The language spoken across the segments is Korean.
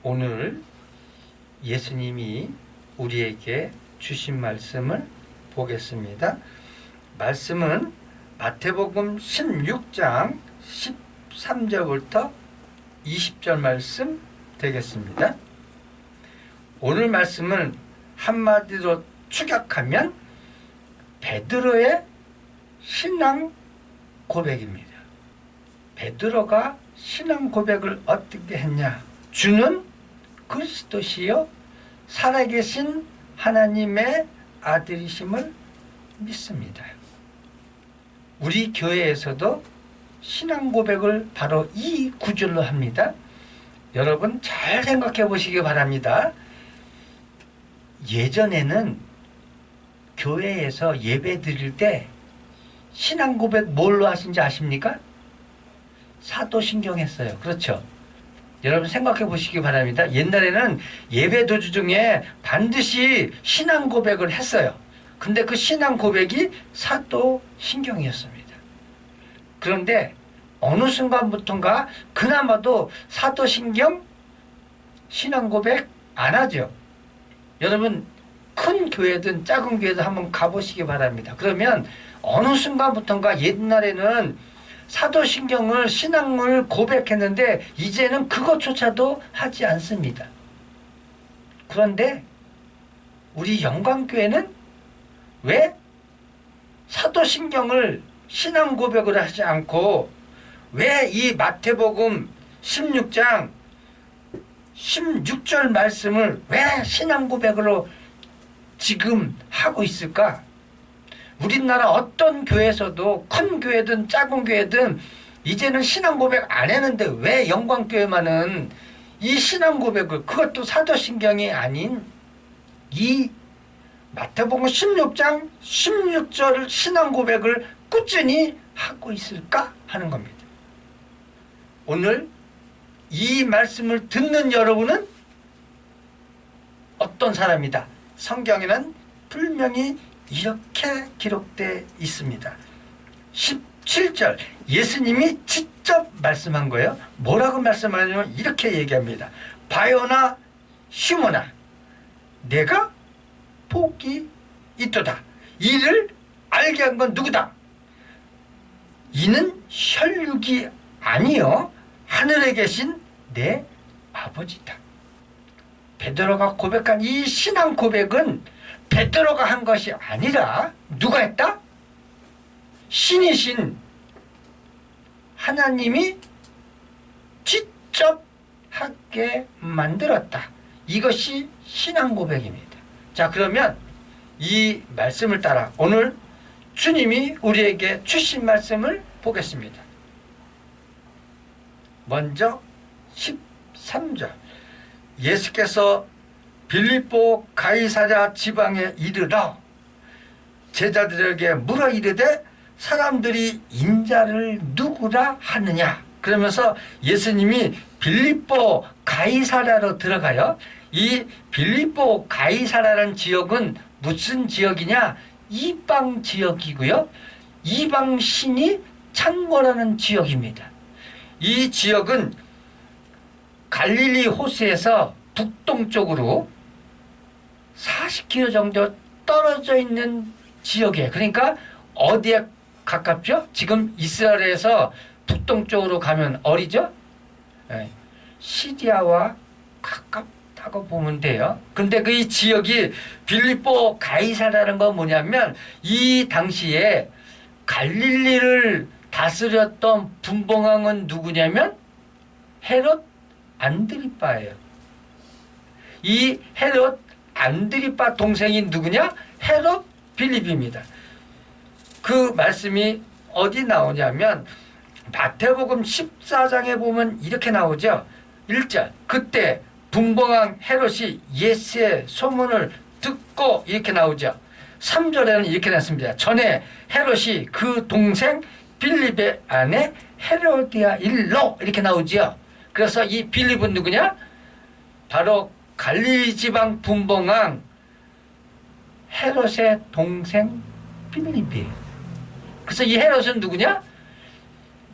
오늘 예수님이 우리에게 주신 말씀을 보겠습니다. 말씀은 마태복음 16장 13절부터 20절 말씀 되겠습니다. 오늘 말씀은 한마디로 축약하면 베드로의 신앙 고백입니다. 베드로가 신앙 고백을 어떻게 했냐? 주는 그리스도시요 살아계신 하나님의 아들이심을 믿습니다. 우리 교회에서도 신앙 고백을 바로 이 구절로 합니다. 여러분 잘 생각해 보시기 바랍니다. 예전에는 교회에서 예배 드릴 때 신앙 고백 뭘로 하신지 아십니까? 사도신경 했어요. 그렇죠? 여러분 생각해 보시기 바랍니다. 옛날에는 예배 도주 중에 반드시 신앙 고백을 했어요. 근데 그 신앙 고백이 사도신경이었습니다. 그런데 어느 순간부터인가 그나마도 사도신경 신앙 고백 안 하죠. 여러분 큰 교회든 작은 교회든 한번 가보시기 바랍니다. 그러면 어느 순간부터인가 옛날에는 사도신경을 신앙을 고백했는데 이제는 그것조차도 하지 않습니다. 그런데 우리 영광교회는 왜 사도신경을 신앙 고백을 하지 않고 왜 이 마태복음 16장 16절 말씀을 왜 신앙 고백으로 지금 하고 있을까? 우리나라 어떤 교회에서도 큰 교회든 작은 교회든 이제는 신앙 고백 안 했는데 왜 영광교회만은 이 신앙 고백을, 그것도 사도신경이 아닌 이 마태복음 16장 16절 신앙 고백을 꾸준히 하고 있을까 하는 겁니다. 오늘 이 말씀을 듣는 여러분은 어떤 사람이다? 성경에는 분명히 이렇게 기록되어 있습니다. 17절 예수님이 직접 말씀한 거예요. 뭐라고 말씀하냐면 이렇게 얘기합니다. 바요나 시몬아 내가 복이 있도다. 이를 알게 한 건 누구다? 이는 혈육이 아니요 하늘에 계신 내 아버지다. 베드로가 고백한 이 신앙 고백은 베드로가 한 것이 아니라 누가 했다? 신이신 하나님이 직접 하게 만들었다. 이것이 신앙 고백입니다. 자, 그러면 이 말씀을 따라 오늘 주님이 우리에게 주신 말씀을 보겠습니다. 먼저 13절 예수께서 빌립보 가이사랴 지방에 이르러 제자들에게 물어 이르되 사람들이 인자를 누구라 하느냐? 그러면서 예수님이 빌립보 가이사랴로 들어가요. 이 빌립보 가이사랴라는 지역은 무슨 지역이냐? 이방 지역이고요. 이방 신이 창궐하는 지역입니다. 이 지역은 갈릴리 호수에서 북동쪽으로 40km 정도 떨어져 있는 지역이에요. 그러니까 어디에 가깝죠? 지금 이스라엘에서 북동쪽으로 가면 어디죠? 시리아와 가깝다고 보면 돼요. 근데 그 이 지역이 빌립보 가이사라는 건 뭐냐면 이 당시에 갈릴리를 다스렸던 분봉왕은 누구냐면 헤롯 안드리빠예요. 이 헤롯 안드리빠 동생이 누구냐? 헤롯 빌립입니다. 그 말씀이 어디 나오냐면 마태복음 14장에 보면 이렇게 나오죠. 1절 그때 분봉왕 헤롯이 예수의 소문을 듣고 이렇게 나오죠. 3절에는 이렇게 났습니다. 전에 헤롯이 그 동생 빌립의 아내 헤로디아 일로 이렇게 나오죠. 그래서 이 빌립은 누구냐? 바로 갈릴리 지방 분봉왕 헤롯의 동생 빌립이에요. 그래서 이 헤롯은 누구냐?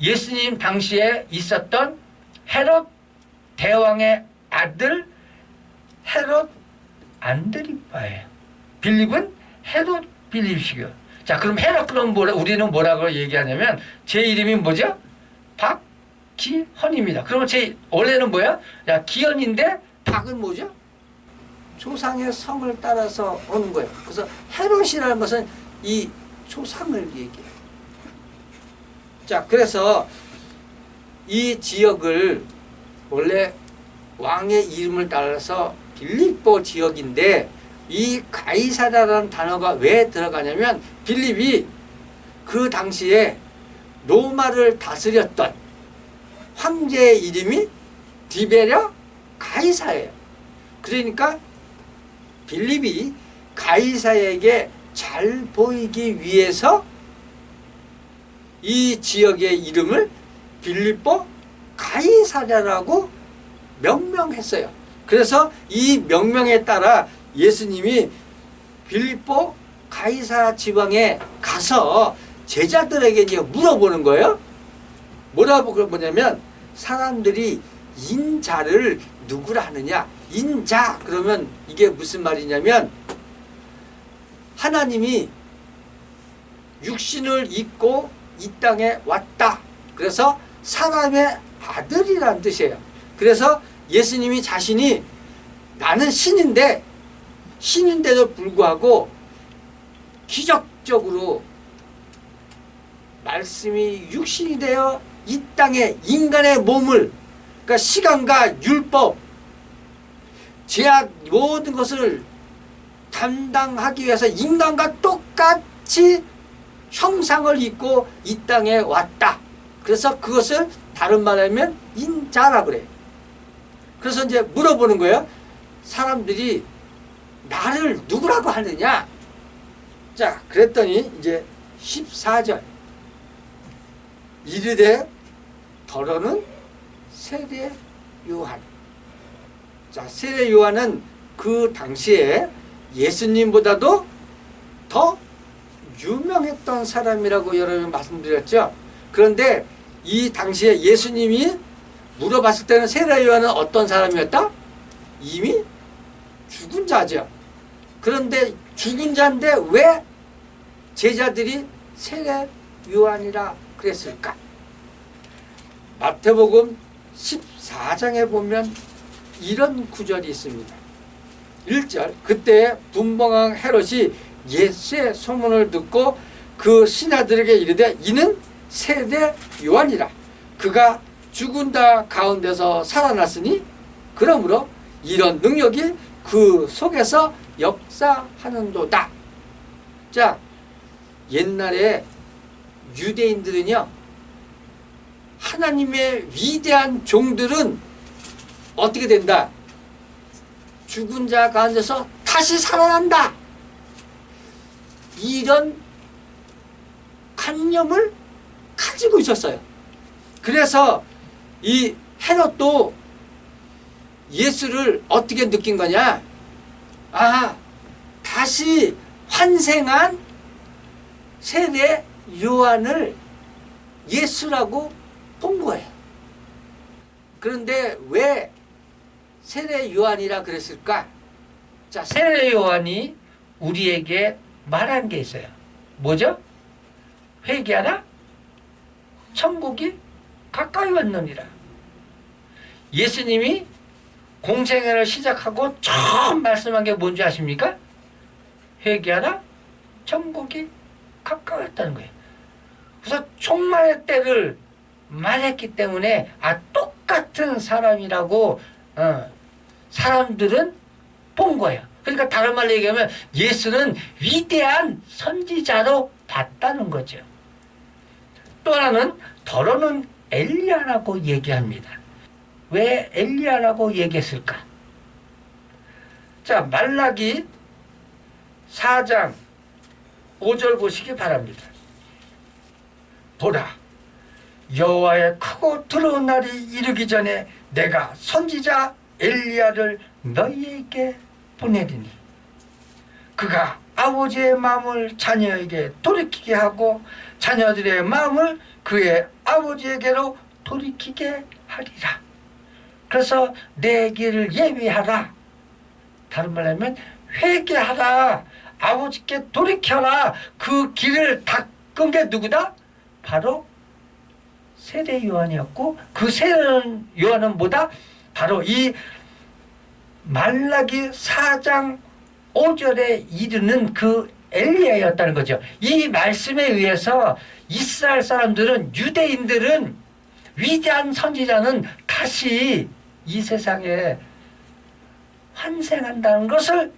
예수님 당시에 있었던 헤롯 대왕의 아들 헤롯 안드리빠예요. 빌립은 헤롯 빌립이고요. 자, 그럼 헤롯 그럼 우리는 뭐라고 얘기하냐면 제 이름이 뭐죠? 박기헌입니다. 그러면 제 원래는 뭐야? 야, 기현인데 박은 뭐죠? 조상의 성을 따라서 오는 거예요. 그래서 헤롯이라는 것은 이 조상을 얘기해요. 자, 그래서 이 지역을 원래 왕의 이름을 따라서 빌립보 지역인데 이 가이사라라는 단어가 왜 들어가냐면 빌립이 그 당시에 로마를 다스렸던 황제의 이름이 디베랴 가이사예요. 그러니까 빌립이 가이사에게 잘 보이기 위해서 이 지역의 이름을 빌립보 가이사랴라고 명명했어요. 그래서 이 명명에 따라 예수님이 빌립보 가이사 지방에 가서 제자들에게 이제 물어보는 거예요. 뭐라고 물어보냐면 사람들이 인자를 누구라 하느냐. 인자 그러면 이게 무슨 말이냐면 하나님이 육신을 입고 이 땅에 왔다. 그래서 사람의 아들이란 뜻이에요. 그래서 예수님이 자신이 나는 신인데도 불구하고 기적적으로 말씀이 육신이 되어 이 땅에 인간의 몸을 그러니까 시간과 율법 죄악 모든 것을 담당하기 위해서 인간과 똑같이 형상을 입고 이 땅에 왔다. 그래서 그것을 다른 말로 하면 인자라 그래요. 그래서 이제 물어보는 거예요. 사람들이 나를 누구라고 하느냐? 자, 그랬더니 이제 14절 이르되 더러는 세례 요한. 자, 세례 요한은 그 당시에 예수님보다도 더 유명했던 사람이라고 여러 번 말씀드렸죠. 그런데 이 당시에 예수님이 물어봤을 때는 세례 요한은 어떤 사람이었다? 이미 죽은 자죠. 그런데 죽은 자인데 왜 제자들이 세례 요한이라 그랬을까? 마태복음 14장에 보면 이런 구절이 있습니다. 1절 그때 분봉왕 헤롯이 예수의 소문을 듣고 그 신하들에게 이르되 이는 세례 요한이라. 그가 죽은 자 가운데서 살아났으니 그러므로 이런 능력이 그 속에서 역사하는도다. 자, 옛날에 유대인들은요 하나님의 위대한 종들은 어떻게 된다? 죽은 자 가운데서 다시 살아난다. 이런 관념을 가지고 있었어요. 그래서 이 헤롯도 예수를 어떻게 느낀 거냐? 아, 다시 환생한 세례 요한을 예수라고 본 거예요. 그런데 왜 세례 요한이라 그랬을까? 자, 세례 요한이 우리에게 말한 게 있어요. 뭐죠? 회개하라 천국이 가까이 왔느니라. 예수님이 공생애를 시작하고 처음 말씀한 게 뭔지 아십니까? 회개하라 천국이 가까이 왔다는 거예요. 그래서 종말의 때를 말했기 때문에 똑같은 사람이라고 사람들은 본 거예요. 그러니까 다른 말로 얘기하면 예수는 위대한 선지자로 봤다는 거죠. 또 하나는 더러는 엘리야라고 얘기합니다. 왜 엘리야라고 얘기했을까? 자, 말라기 4장 5절 보시기 바랍니다. 보라, 여호와의 크고 두려운 날이 이르기 전에 내가 선지자 엘리야를 너희에게 보내리니 그가 아버지의 마음을 자녀에게 돌이키게 하고 자녀들의 마음을 그의 아버지에게로 돌이키게 하리라. 그래서 내 길을 예비하라. 다른 말로 하면 회개하라. 아버지께 돌이켜라. 그 길을 닦은 게 누구다? 바로 세례 요한이었고, 그 세례 요한은 뭐다? 바로 이 말라기 4장 5절에 이르는 그 엘리야였다는 거죠. 이 말씀에 의해서 이스라엘 사람들은, 유대인들은, 위대한 선지자는 다시 이 세상에 환생한다는 것을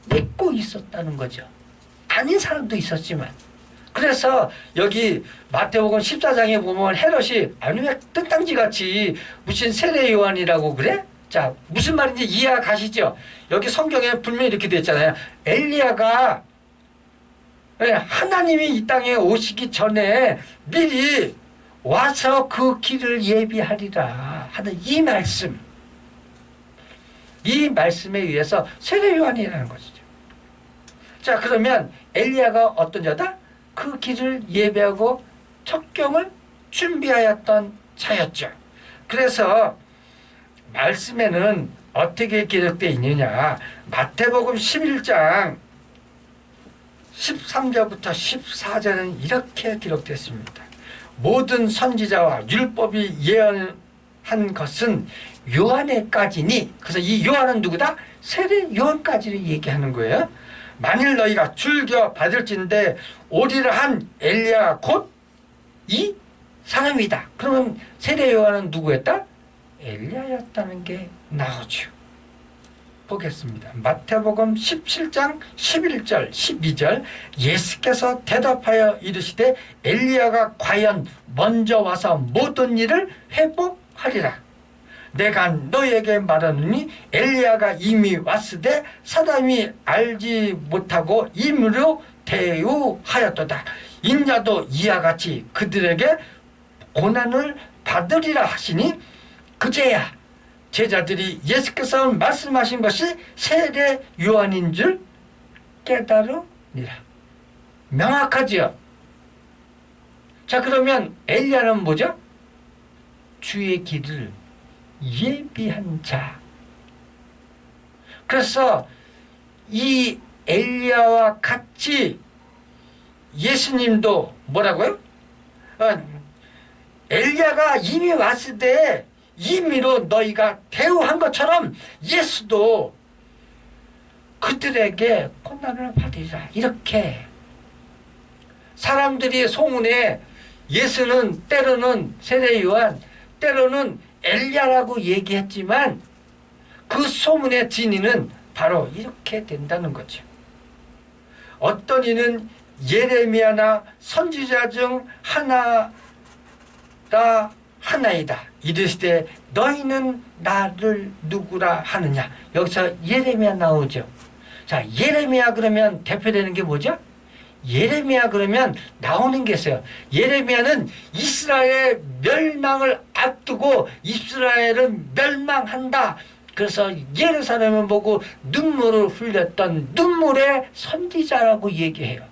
믿고 있었다는 거죠. 아닌 사람도 있었지만. 그래서 여기 마태복음 14장에 보면 헤롯이 아니 왜 뜬당지같이 무슨 세례 요한이라고 그래? 자, 무슨 말인지 이해가 가시죠? 여기 성경에 분명히 이렇게 되어 있잖아요. 엘리야가 하나님이 이 땅에 오시기 전에 미리 와서 그 길을 예비하리라 하는 이 말씀. 이 말씀에 의해서 세례 요한이라는 것이죠. 자, 그러면 엘리야가 어떤 자다? 그 길을 예배하고 척경을 준비하였던 자였죠. 그래서 말씀에는 어떻게 기록되어 있느냐? 마태복음 11장 13절부터 14절은 이렇게 기록됐습니다. 모든 선지자와 율법이 예언한 것은 요한에까지니. 그래서 이 요한은 누구다? 세례 요한까지를 얘기하는 거예요. 만일 너희가 즐겨 받을진대 오리라 한 엘리야 곧 이 사람이다. 그러면 세례 요한은 누구였다? 엘리야였다는 게 나오죠. 보겠습니다. 마태복음 17장 11절 12절 예수께서 대답하여 이르시되 엘리야가 과연 먼저 와서 모든 일을 회복하리라. 내가 너에게 말하노니 엘리야가 이미 왔으되 사람이 알지 못하고 임의로 대우하였도다. 인자도 이와 같이 그들에게 고난을 받으리라 하시니 그제야 제자들이 예수께서 말씀하신 것이 세례 요한인 줄 깨달으니라. 명확하지요. 자, 그러면 엘리야는 뭐죠? 주의 길을 예비한 자. 그래서 이 엘리야와 같이 예수님도 뭐라고요? 엘리야가 이미 왔을 때 임의로 너희가 대우한 것처럼 예수도 그들에게 고난을 받으리라. 이렇게 사람들이 소문에 예수는 때로는 세례 요한, 때로는 엘리야라고 얘기했지만 그 소문의 진위는 바로 이렇게 된다는 거죠. 어떤 이는 예레미야나 선지자 중 하나이다. 이르시되 너희는 나를 누구라 하느냐. 여기서 예레미야 나오죠. 자, 예레미야 그러면 대표되는 게 뭐죠? 예레미야 그러면 나오는 게 있어요. 예레미야는 이스라엘의 멸망을 앞두고 이스라엘은 멸망한다. 그래서 예루살렘을 보고 눈물을 흘렸던 눈물의 선지자라고 얘기해요.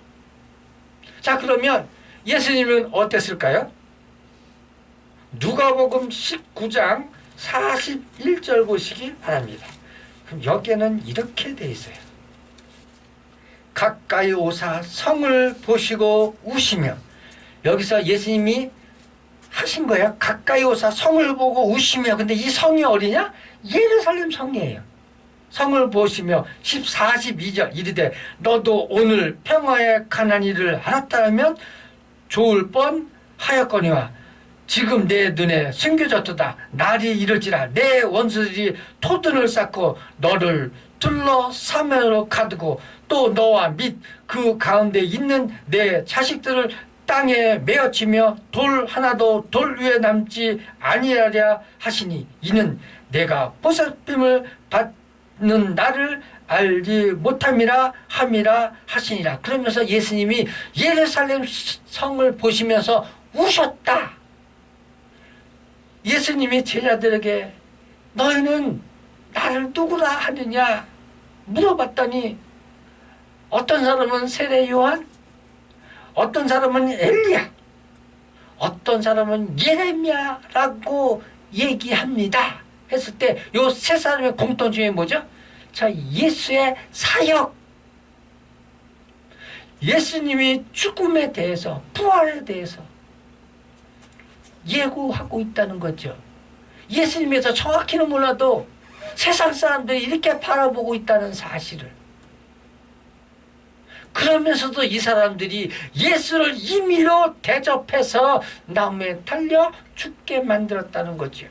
자, 그러면 예수님은 어땠을까요? 누가복음 19장 41절 보시기 바랍니다. 그럼 여기에는 이렇게 돼 있어요. 가까이 오사 성을 보시고 우시며. 여기서 예수님이 하신 거야. 가까이 오사 성을 보고 우시며. 근데 이 성이 어디냐? 예루살렘 성이에요. 성을 보시며 42절 이르되 너도 오늘 평화의 가난이를 알았다면 좋을 뻔하였거니와 지금 내 눈에 숨겨졌도다. 날이 이를지라 내 원수들이 토둔을 쌓고 너를 둘러싸매로 가두고 또 너와 및 그 가운데 있는 내 자식들을 땅에 메어치며 돌 하나도 돌 위에 남지 아니하랴 하시니 이는 내가 보살핌을 받는 나를 알지 못함이라 함이라 하시니라. 그러면서 예수님이 예루살렘 성을 보시면서 우셨다. 예수님이 제자들에게 너희는 나를 누구라 하느냐 물어봤더니 어떤 사람은 세례 요한, 어떤 사람은 엘리야, 어떤 사람은 예레미야라고 얘기합니다. 했을 때 요 세 사람의 공통점이 뭐죠? 자, 예수의 사역. 예수님이 죽음에 대해서, 부활에 대해서 예고하고 있다는 거죠. 예수님에서 정확히는 몰라도 세상 사람들이 이렇게 바라보고 있다는 사실을. 그러면서도 이 사람들이 예수를 임의로 대접해서 나무에 달려 죽게 만들었다는 거죠.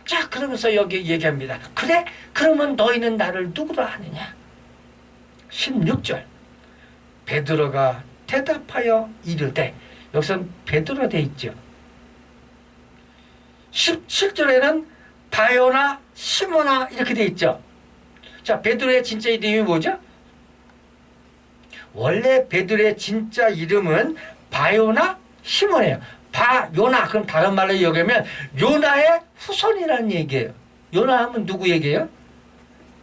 자, 그러면서 여기 얘기합니다. 그래? 그러면 너희는 나를 누구로 아느냐? 16절. 베드로가 대답하여 이르되, 여기서는 베드로 돼 있죠. 17절에는 바요나 시모나 이렇게 돼 있죠. 자, 베드로의 진짜 이름이 뭐죠? 원래 베드로의 진짜 이름은 바요나 시몬이에요. 바요나, 그럼 다른 말로 얘기하면 요나의 후손이라는 얘기예요. 요나 하면 누구 얘기예요?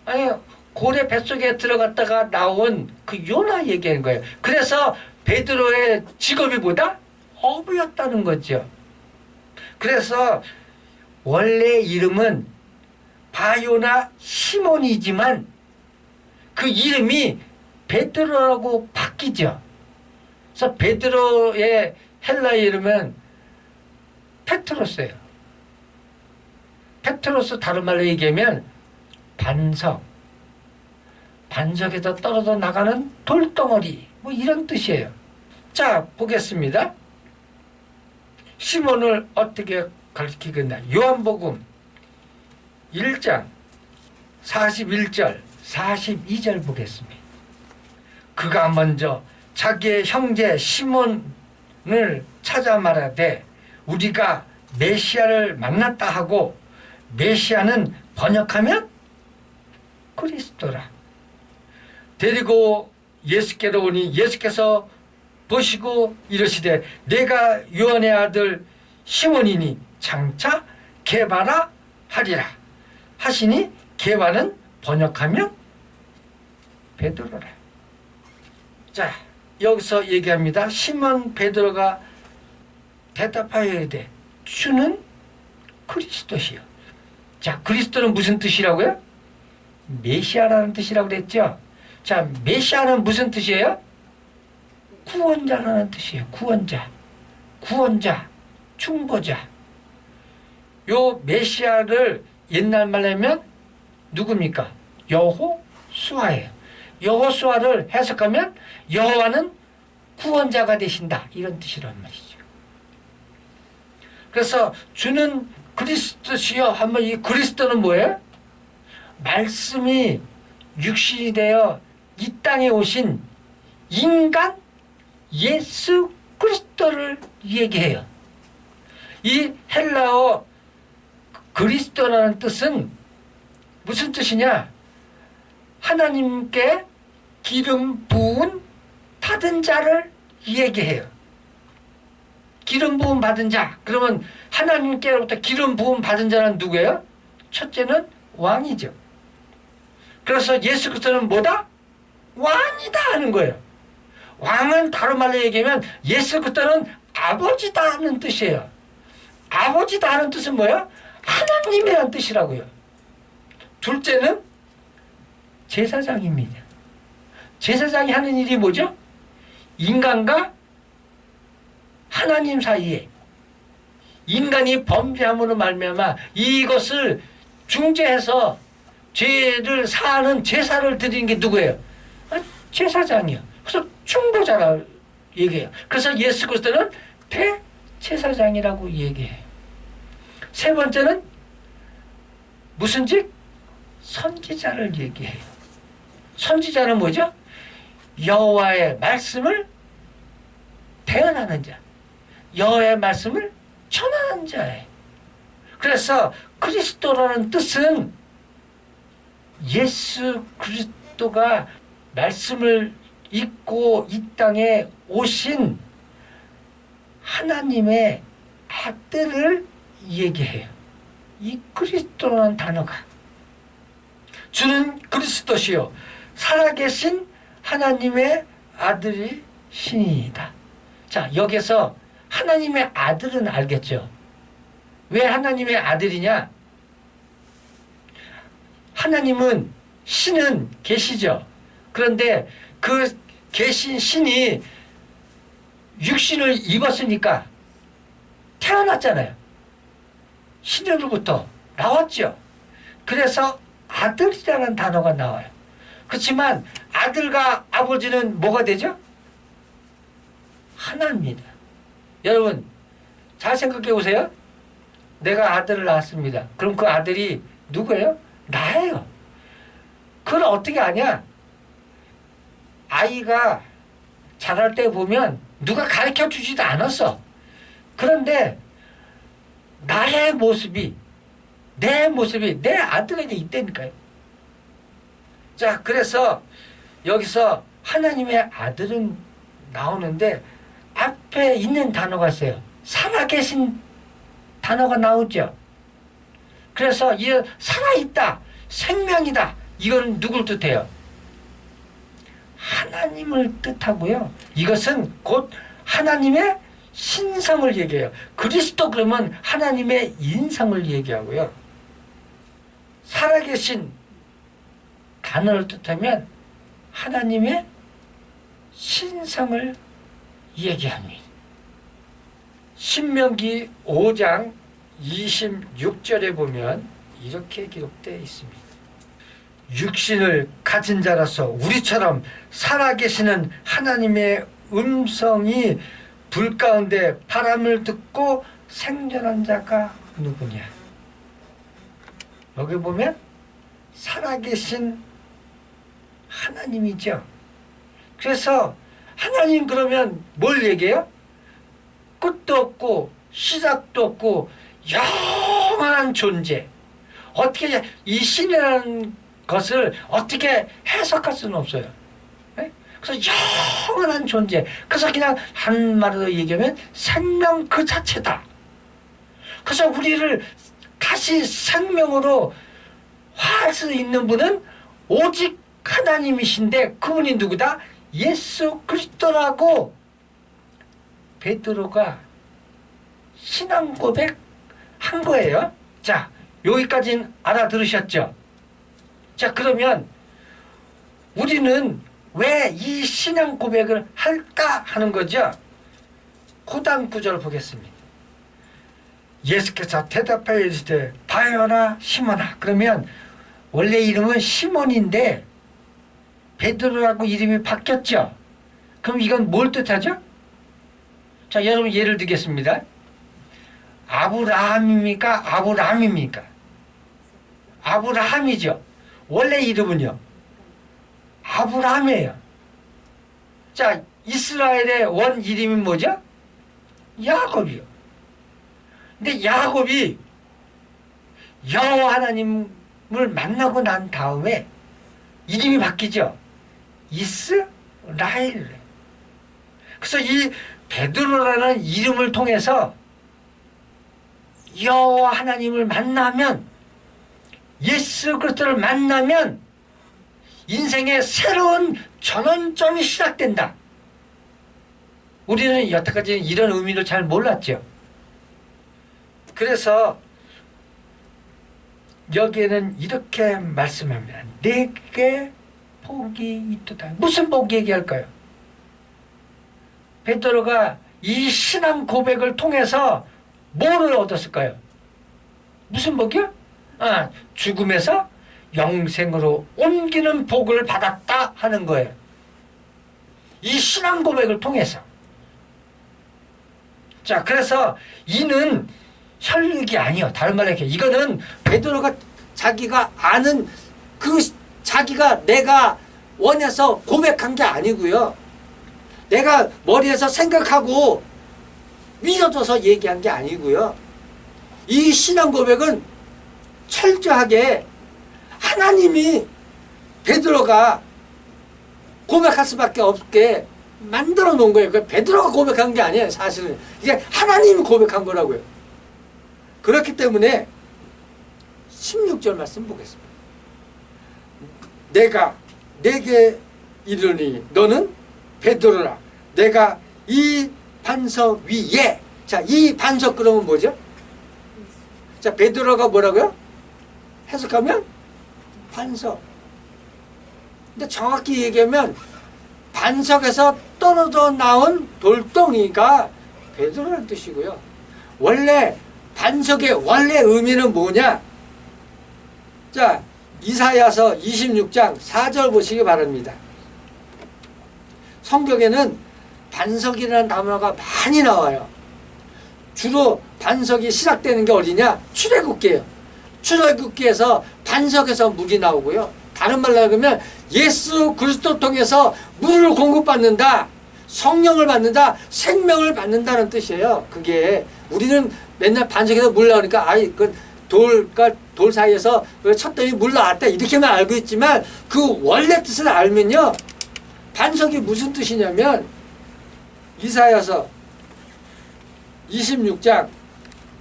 아니, 고래 뱃속에 들어갔다가 나온 그 요나 얘기하는 거예요. 그래서 베드로의 직업이 뭐다? 어부였다는 거죠. 그래서 원래 이름은 바요나 시몬이지만 그 이름이 베드로라고 바뀌죠. 그래서 베드로의 헬라 이름은 페트로스예요. 페트로스, 다른 말로 얘기하면 반석, 반석에서 떨어져 나가는 돌덩어리, 뭐 이런 뜻이에요. 자, 보겠습니다. 시몬을 어떻게 가르치겠나? 요한복음 1장 41절 42절 보겠습니다. 그가 먼저 자기의 형제 시몬을 찾아 말하되 우리가 메시아를 만났다 하고, 메시아는 번역하면 그리스도라. 데리고 예수께로 오니 예수께서 보시고 이르시되 내가 요한의 아들 시몬이니 장차 게바라 하리라 하시니, 게바는 번역하면 베드로라. 자, 여기서 얘기합니다. 시몬 베드로가 대답하여 이르되 주는 그리스도시요. 자, 그리스도는 무슨 뜻이라고요? 메시아라는 뜻이라고 그랬죠. 자, 메시아는 무슨 뜻이에요? 구원자라는 뜻이에요. 구원자, 구원자, 중보자. 요 메시아를 옛날 말로 하면 누굽니까? 여호수아예요. 여호수아를 해석하면 여호와는 구원자가 되신다, 이런 뜻이란 말이죠. 그래서 주는 그리스도시여 하면 이 그리스도는 뭐예요? 말씀이 육신이 되어 이 땅에 오신 인간 예수 그리스도를 얘기해요. 이 헬라어 그리스도라는 뜻은 무슨 뜻이냐? 하나님께 기름 부은 받은 자를 얘기해요. 기름 부음 받은 자. 그러면 하나님께로부터 기름 부음 받은 자는 누구예요? 첫째는 왕이죠. 그래서 예수 그리스도는 뭐다? 왕이다 하는 거예요. 왕은 다른 말로 얘기하면 예수 그리스도는 아버지다 하는 뜻이에요. 아버지다 하는 뜻은 뭐예요? 하나님이라는 뜻이라고요. 둘째는 제사장입니다. 제사장이 하는 일이 뭐죠? 인간과 하나님 사이에 인간이 범죄함으로 말미암아 이것을 중재해서 죄를 사하는 제사를 드리는 게 누구예요? 제사장이요. 그래서 중보자라 얘기해요. 그래서 예수 그리스도는 대제사장이라고 얘기해요. 세 번째는 무슨 직? 선지자를 얘기해요. 선지자는 뭐죠? 여호와의 말씀을 대언하는 자, 여호와의 말씀을 전하는 자예요. 그래서 그리스도라는 뜻은 예수 그리스도가 말씀을 읽고 이 땅에 오신 하나님의 아들을 얘기해요. 이 그리스도라는 단어가 주는 그리스도시요 살아계신 하나님의 아들이 신이다. 자, 여기서 하나님의 아들은 알겠죠? 왜 하나님의 아들이냐? 하나님은 신은 계시죠. 그런데 그 계신 신이 육신을 입었으니까 태어났잖아요. 신으로부터 나왔죠. 그래서 아들이라는 단어가 나와요. 그렇지만 아들과 아버지는 뭐가 되죠? 하나입니다. 여러분 잘 생각해 보세요. 내가 아들을 낳았습니다. 그럼 그 아들이 누구예요? 나예요. 그걸 어떻게 아냐? 아이가 자랄 때 보면 누가 가르쳐 주지도 않았어. 그런데 나의 모습이 내 아들에게 있다니까요. 자, 그래서 여기서 하나님의 아들은 나오는데 앞에 있는 단어가 있어요. 살아계신 단어가 나오죠. 그래서 이 살아있다, 생명이다. 이건 누굴 뜻해요? 하나님을 뜻하고요. 이것은 곧 하나님의 신성을 얘기해요. 그리스도 그러면 하나님의 인성을 얘기하고요. 살아계신 단어를 뜻하면 하나님의 신성을 얘기합니다. 신명기 5장 26절에 보면 이렇게 기록되어 있습니다. 육신을 가진 자라서 우리처럼 살아계시는 하나님의 음성이 불 가운데 바람을 듣고 생존한 자가 누구냐? 여기 보면 살아계신 하나님이죠. 그래서 하나님 그러면 뭘 얘기해요? 끝도 없고 시작도 없고 영원한 존재. 어떻게 이 신이라는 것을 어떻게 해석할 수는 없어요. 네? 그래서 영원한 존재. 그래서 그냥 한마디로 얘기하면 생명 그 자체다. 그래서 우리를 다시 생명으로 할 수 있는 분은 오직 하나님이신데 그분이 누구다? 예수 그리스도라고 베드로가 신앙 고백한 거예요. 자, 여기까지는 알아들으셨죠? 자, 그러면 우리는 왜 이 신앙 고백을 할까 하는 거죠? 그 다음 구절 보겠습니다. 예수께서 대답하여 이르시되 바요나 시몬아. 그러면 원래 이름은 시몬인데 베드로라고 이름이 바뀌었죠. 그럼 이건 뭘 뜻하죠? 자, 여러분 예를 들겠습니다. 아브라함입니까? 아브람입니까? 아브라함이죠. 원래 이름은요. 아브라함이에요. 자, 이스라엘의 원 이름이 뭐죠? 야곱이요. 근데 야곱이 여호와 하나님을 만나고 난 다음에 이름이 바뀌죠. 이스라엘. 그래서 이 베드로라는 이름을 통해서 여호와 하나님을 만나면, 예수 그리스도를 만나면 인생의 새로운 전환점이 시작된다. 우리는 여태까지 이런 의미를 잘 몰랐죠. 그래서 여기에는 이렇게 말씀합니다. 내게 복이 있도다. 무슨 복 얘기할까요? 베드로가 이 신앙 고백을 통해서 뭐를 얻었을까요? 무슨 복이요? 죽음에서 영생으로 옮기는 복을 받았다 하는 거예요. 이 신앙 고백을 통해서. 자, 그래서 이는 혈육이 아니요. 다른 말로 이렇게 이거는 베드로가 자기가 아는 그 자기가 내가 원해서 고백한 게 아니고요. 내가 머리에서 생각하고 믿어져서 얘기한 게 아니고요. 이 신앙 고백은 철저하게 하나님이 베드로가 고백할 수밖에 없게 만들어 놓은 거예요. 그 베드로가 고백한 게 아니에요. 사실은 이게 하나님이 고백한 거라고요. 그렇기 때문에 16절 말씀 보겠습니다. 내가 내게 이르니 너는 베드로라. 내가 이 반석 위에. 자, 이 반석 그러면 뭐죠? 자, 베드로가 뭐라고요? 해석하면 반석. 근데 정확히 얘기하면 반석에서 떨어져 나온 돌덩이가 베드로라는 뜻이고요. 원래 반석의 원래 의미는 뭐냐? 자, 이사야서 26장 4절 보시기 바랍니다. 성경에는 반석이라는 단어가 많이 나와요. 주로 반석이 시작되는 게 어디냐? 출애굽기예요. 출애굽기에서 반석에서 물이 나오고요. 다른 말로 하면 예수 그리스도 통해서 물을 공급받는다, 성령을 받는다, 생명을 받는다는 뜻이에요. 그게 우리는 맨날 반석에서 물 나오니까 아이 그 돌 사이에서 쳤더니 물 나왔다 이렇게만 알고 있지만 그 원래 뜻을 알면요, 반석이 무슨 뜻이냐면 이사야서 26장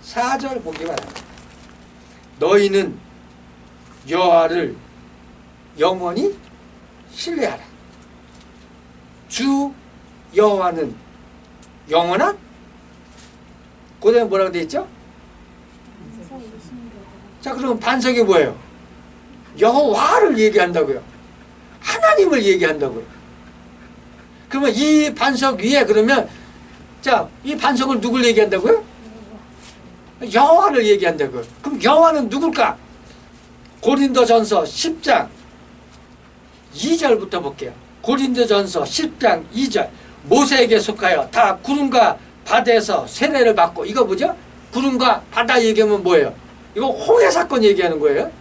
4절 보기 바랍니다. 너희는 여호와를 영원히 신뢰하라. 주 여호와는 영원한? 그 다음에 뭐라고 되어 있죠? 자, 그러면 반석이 뭐예요? 여호와를 얘기한다고요. 하나님을 얘기한다고요. 그러면 이 반석 위에 그러면 자, 이 반석을 누굴 얘기한다고요? 여호와를 얘기한다고요. 그럼 여호와는 누굴까? 고린도전서 10장 2절부터 볼게요. 고린도전서 10장 2절. 모세에게 속하여 다 구름과 바다에서 세례를 받고, 이거 뭐죠? 구름과 바다 얘기하면 뭐예요? 이거 홍해 사건 얘기하는 거예요.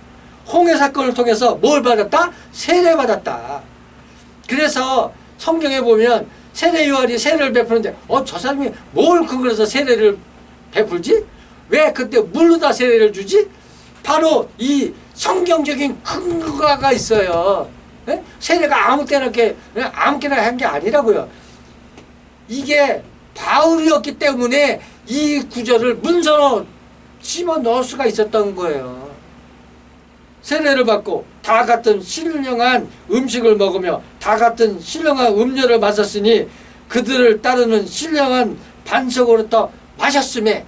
홍해 사건을 통해서 뭘 받았다? 세례 받았다. 그래서 성경에 보면 세례 요한이 세례를 베푸는데 저 사람이 뭘 근거해서 세례를 베풀지? 왜 그때 물로다 세례를 주지? 바로 이 성경적인 근거가 있어요. 에? 세례가 아무 때나 이렇게 아무렇게나 한 게 아니라고요. 이게 바울이었기 때문에 이 구절을 문서로 집어 넣을 수가 있었던 거예요. 세례를 받고 다 같은 신령한 음식을 먹으며 다 같은 신령한 음료를 마셨으니 그들을 따르는 신령한 반석으로부터 마셨음에.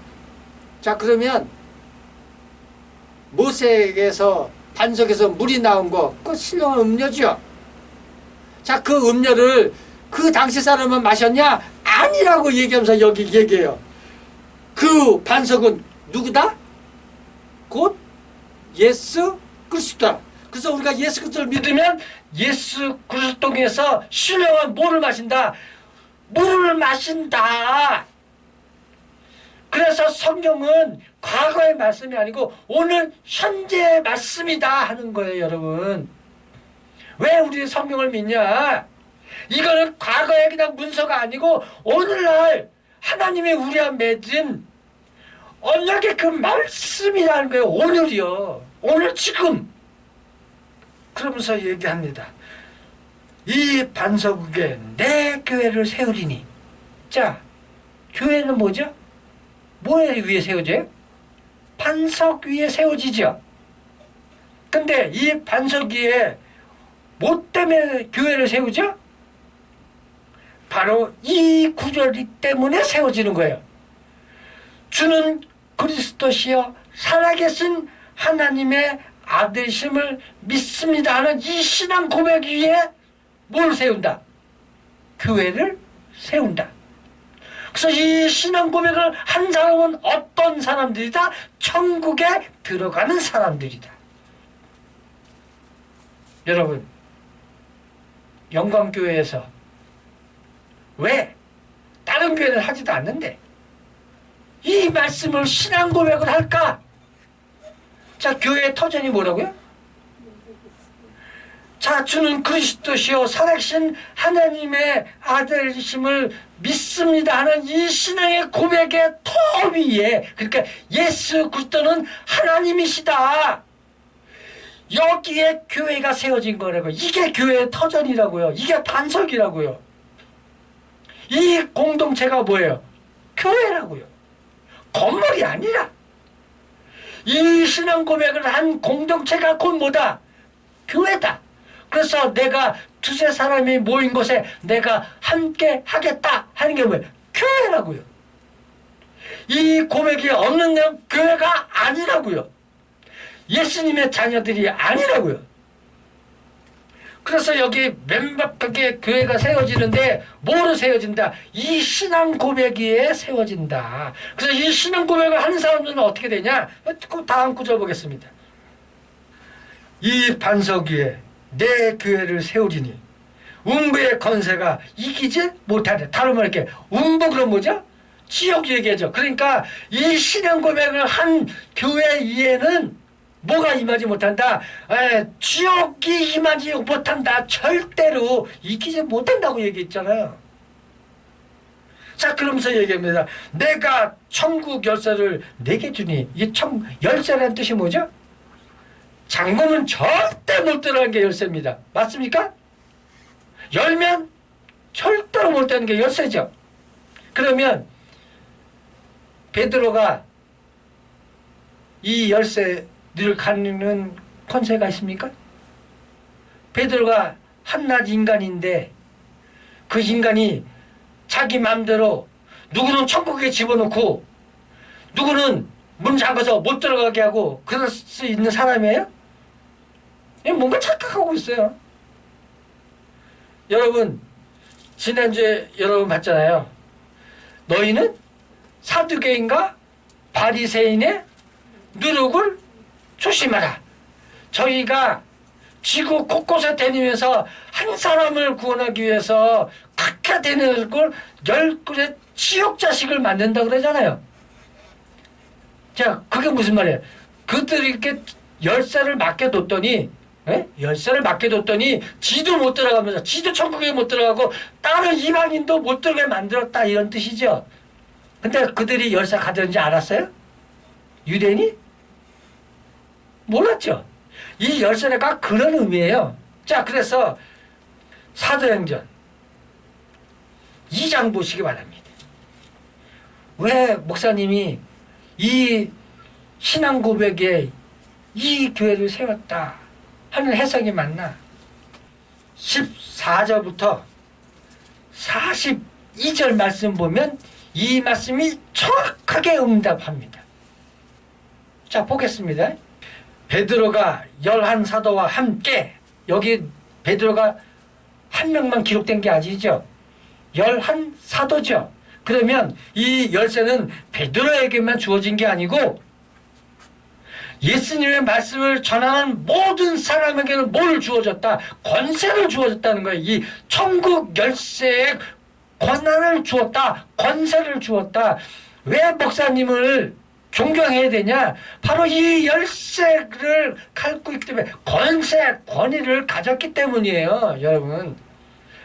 자, 그러면 모세에게서 반석에서 물이 나온 거, 그 신령한 음료죠. 자, 그 음료를 그 당시 사람은 마셨냐? 아니라고 얘기하면서 여기 얘기해요. 그 반석은 누구다? 곧 예수 그리스도다. 그래서 우리가 예수 그리스도를 믿으면 예수 그리스도에서 신령한 뭐를 마신다? 물을 마신다. 그래서 성경은 과거의 말씀이 아니고 오늘 현재의 말씀이다 하는 거예요, 여러분. 왜 우리 성경을 믿냐? 이거는 과거의 그냥 문서가 아니고 오늘날 하나님이 우리와 맺은 언약의 그 말씀이라는 거예요. 오늘이요. 오늘 지금. 그러면서 얘기합니다. 이 반석 위에 내 교회를 세우리니. 자, 교회는 뭐죠? 뭐에 위에 세워져요? 반석 위에 세워지죠. 근데 이 반석 위에 뭐 때문에 교회를 세우죠? 바로 이 구절 때문에 세워지는 거예요. 주는 그리스도시여 살아계신 하나님의 아들심을 믿습니다 하는 이 신앙 고백 위에 뭘 세운다? 교회를 세운다. 그래서 이 신앙 고백을 한 사람은 어떤 사람들이다? 천국에 들어가는 사람들이다. 여러분, 영광교회에서 왜 다른 교회는 하지도 않는데 이 말씀을 신앙 고백을 할까? 자, 교회의 터전이 뭐라고요? 자, 주는 그리스도시요 살아계신 하나님의 아들이심을 믿습니다 하는 이 신앙의 고백의 터 위에, 그러니까 예수 그리스도는 하나님이시다, 여기에 교회가 세워진 거라고. 이게 교회의 터전이라고요. 이게 반석이라고요. 이 공동체가 뭐예요? 교회라고요. 건물이 아니라. 이 신앙 고백을 한 공동체가 곧 뭐다? 교회다. 그래서 내가 두세 사람이 모인 곳에 내가 함께 하겠다 하는 게 뭐예요? 교회라고요. 이 고백이 없는 교회가 아니라고요. 예수님의 자녀들이 아니라고요. 그래서 여기 맨밥하게 교회가 세워지는데 뭐로 세워진다? 이 신앙 고백 위에 세워진다. 그래서 이 신앙 고백을 하는 사람들은 어떻게 되냐? 그 다음 구절 보겠습니다. 이 반석 위에 내 교회를 세우리니 음부의 건세가 이기지 못하네. 다른 말로 이렇게 음부 그럼 뭐죠? 지옥 얘기하죠. 그러니까 이 신앙 고백을 한 교회 위에는 뭐가 임하지 못한다? 지옥이 임하지 못한다. 절대로 이기지 못한다고 얘기했잖아요. 자, 그러면서 얘기합니다. 내가 천국 열쇠를 내게 주니. 이게 열쇠라는 뜻이 뭐죠? 잠그면 절대 못 들어가는 게 열쇠입니다. 맞습니까? 열면 절대로 못 되는 게 열쇠죠. 그러면 베드로가 이 열쇠를 갖는 권세가 있습니까? 베드로가 한낱 인간인데 그 인간이 자기 마음대로 누구는 천국에 집어넣고 누구는 문 잠가서 못 들어가게 하고 그럴 수 있는 사람이에요? 뭔가 착각하고 있어요. 여러분, 지난주에 여러분 봤잖아요. 너희는 사두개인과 바리새인의 누룩을 조심하라. 저희가 지구 곳곳에 다니면서 한 사람을 구원하기 위해서 각각 되는 걸 10그릇 지옥 자식을 만든다 그러잖아요. 자, 그게 무슨 말이에요? 그들이 이렇게 열쇠를 맡겨뒀더니 열쇠를 맡겨뒀더니 지도 못 들어가면서 지도 천국에 못 들어가고 다른 이방인도 못 들어가게 만들었다 이런 뜻이죠. 근데 그들이 열쇠 가졌는지 알았어요? 유대인이? 몰랐죠. 이 열쇠가 그런 의미예요. 자, 그래서 사도행전 2장 보시기 바랍니다. 왜 목사님이 이 신앙 고백에 이 교회를 세웠다 하는 해석이 맞나? 14절부터 42절 말씀 보면 이 말씀이 정확하게 응답합니다. 자, 보겠습니다. 베드로가 11사도와 함께, 여기 베드로가 한 명만 기록된 게 아니죠. 11사도죠. 그러면 이 열쇠는 베드로에게만 주어진 게 아니고 예수님의 말씀을 전하는 모든 사람에게는 뭘 주어졌다? 권세를 주어졌다는 거예요. 이 천국 열쇠의 권한을 주었다. 권세를 주었다. 왜 목사님을 존경해야 되냐? 바로 이 열쇠를 갖고 있기 때문에 권세, 권위를 가졌기 때문이에요. 여러분.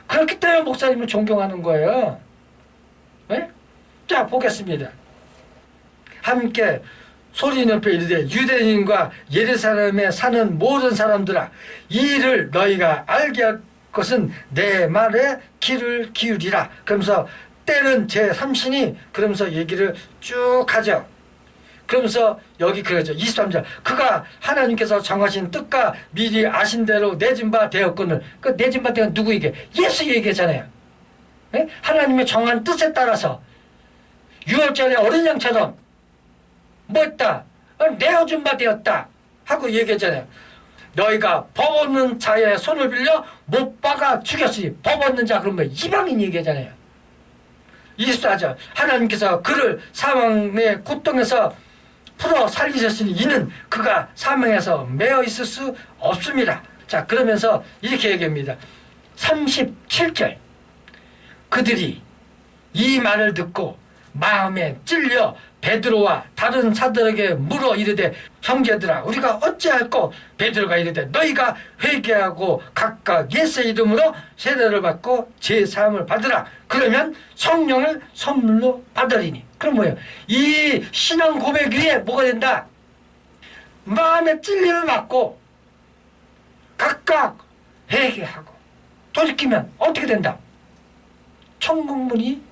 그렇기 때문에 목사님을 존경하는 거예요. 네? 자, 보겠습니다. 함께 소리 높여 이르되 유대인과 예루살렘에 사는 모든 사람들아, 이 일을 너희가 알게 할 것은 내 말에 귀를 기울이라. 그러면서 때는 제3신이 그러면서 얘기를 쭉 하죠. 그러면서 여기 그러죠. 23절. 그가 하나님께서 정하신 뜻과 미리 아신 대로 내진 바 되었거늘. 그 내진 바 되었는 누구에게? 예수 얘기잖아요. 네? 하나님의 정한 뜻에 따라서 6월절에 어린 양처럼 뭐 했다? 내어준 바 되었다 하고 얘기했잖아요. 너희가 법 없는 자의 손을 빌려 못 박아 죽였으니, 법 없는 자 그러면 이방인 얘기하잖아요. 24절. 하나님께서 그를 사망의 고통에서 풀어 살리셨으니 이는 그가 사망에서 매어 있을 수 없습니다. 자, 그러면서 이렇게 얘기합니다. 37절. 그들이 이 말을 듣고 마음에 찔려 베드로와 다른 사들에게 물어 이르되 형제들아 우리가 어찌할꼬? 베드로가 이르되 너희가 회개하고 각각 예수의 이름으로 세례를 받고 제사함을 받으라. 그러면 성령을 선물로 받으리니. 그럼 뭐예요? 이 신앙 고백 위에 뭐가 된다? 마음에 찔림을 받고 각각 회개하고 돌이키면 어떻게 된다? 천국문이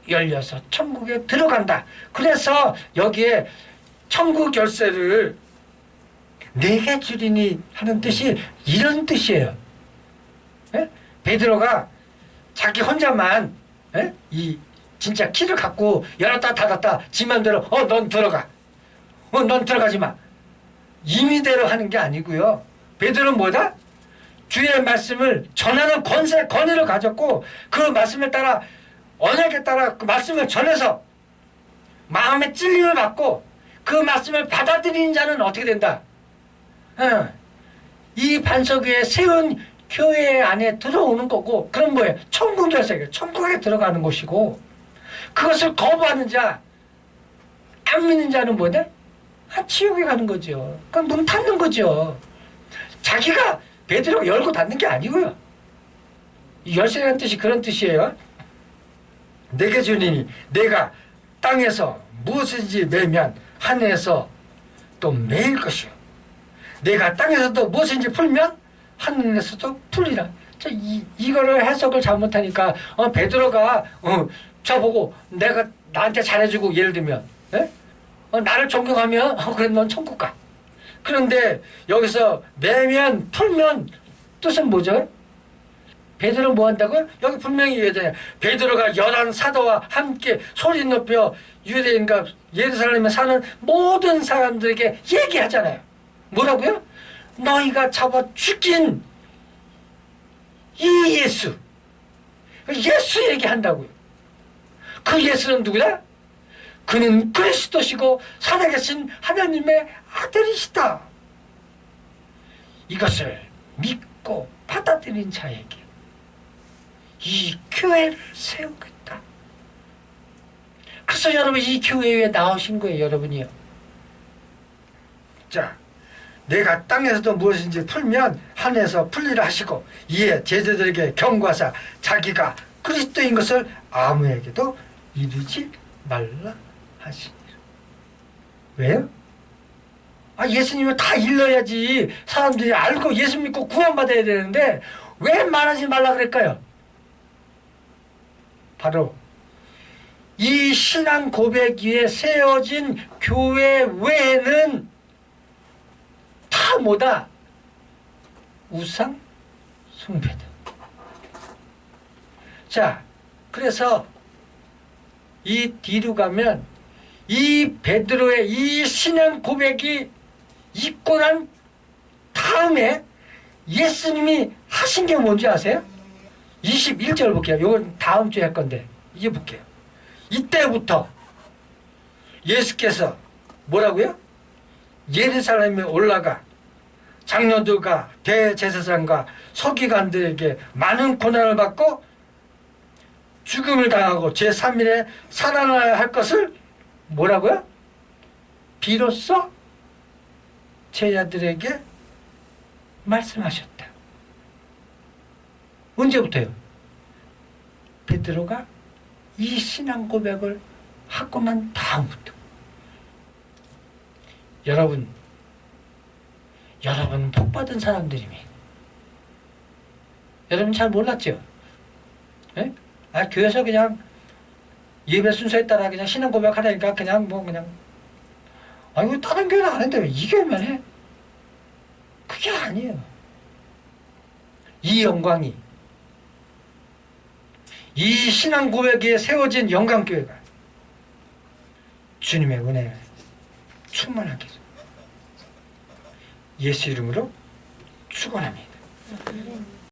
열려서 천국에 들어간다. 그래서 여기에 천국 열쇠를 내게 주리니 하는 뜻이 이런 뜻이에요. 에? 베드로가 자기 혼자만 이 진짜 키를 갖고 열었다 닫았다 지 맘대로 넌 들어가. 넌 들어가지 마. 임의대로 하는 게 아니고요. 베드로는 뭐다? 주의 말씀을 전하는 권위를 가졌고 그 말씀을 따라 언약에 따라 그 말씀을 전해서 마음의 찔림을 받고 그 말씀을 받아들이는 자는 어떻게 된다? 이 반석 위에 세운 교회 안에 들어오는 거고 그럼 뭐예요? 천국 열쇠예요. 천국에 들어가는 것이고 그것을 거부하는 자, 안 믿는 자는 뭐냐? 지옥에 가는 거죠. 그럼 문 닫는 거죠. 자기가 베드로가 열고 닫는 게 아니고요. 이 열쇠라는 뜻이 그런 뜻이에요. 내게 주니니 내가 땅에서 무엇인지 매면 하늘에서 또 매일 것이요. 내가 땅에서도 무엇인지 풀면 하늘에서도 풀리라. 이거를 해석을 잘못하니까 베드로가 저보고 내가 나한테 잘해주고 예를 들면 나를 존경하면 그래 넌 천국 가. 그런데 여기서 매면 풀면 뜻은 뭐죠? 베드로 뭐 한다고요? 여기 분명히 얘기하잖아요. 베드로가 11사도와 함께 소리 높여 유대인과 예루살렘에 사는 모든 사람들에게 얘기하잖아요. 뭐라고요? 너희가 잡아 죽인 이 예수 얘기한다고요. 그 예수는 누구야? 그는 그리스도시고 살아계신 하나님의 아들이시다. 이것을 믿고 받아들인 자에게 이 교회를 세우겠다. 그래서 여러분 이 교회에 나오신 거예요. 여러분이요. 자, 내가 땅에서도 무엇인지 풀면 하늘에서 풀리라 하시고 이에 제자들에게 경고하사 자기가 그리스도인 것을 아무에게도 이르지 말라 하시니라. 왜요? 예수님을 다 일러야지 사람들이 알고 예수 믿고 구원받아야 되는데 왜 말하지 말라 그럴까요? 바로 이 신앙 고백 위에 세워진 교회 외에는 다 뭐다? 우상 숭배다. 자, 그래서 이 뒤로 가면 이 베드로의 이 신앙 고백이 있고 난 다음에 예수님이 하신 게 뭔지 아세요? 21절 볼게요. 이건 다음 주에 할 건데 이제 볼게요. 이때부터 예수께서 뭐라고요? 예루살렘에 올라가 장로들과 대제사장과 서기관들에게 많은 고난을 받고 죽음을 당하고 제3일에 살아나야 할 것을 뭐라고요? 비로소 제자들에게 말씀하셨다. 언제부터요? 베드로가 이 신앙 고백을 하고 난 다음부터. 여러분 복받은 사람들입니다. 여러분 잘 몰랐죠? 예? 교회에서 그냥 예배 순서에 따라 그냥 신앙 고백하라니까 그냥 이거 다른 교회는 안 했는데 왜 이 교회만 해? 그게 아니에요. 이 영광이 이 신앙 고백에 세워진 영광교회가 주님의 은혜에 충만하게 예수 이름으로 축원합니다.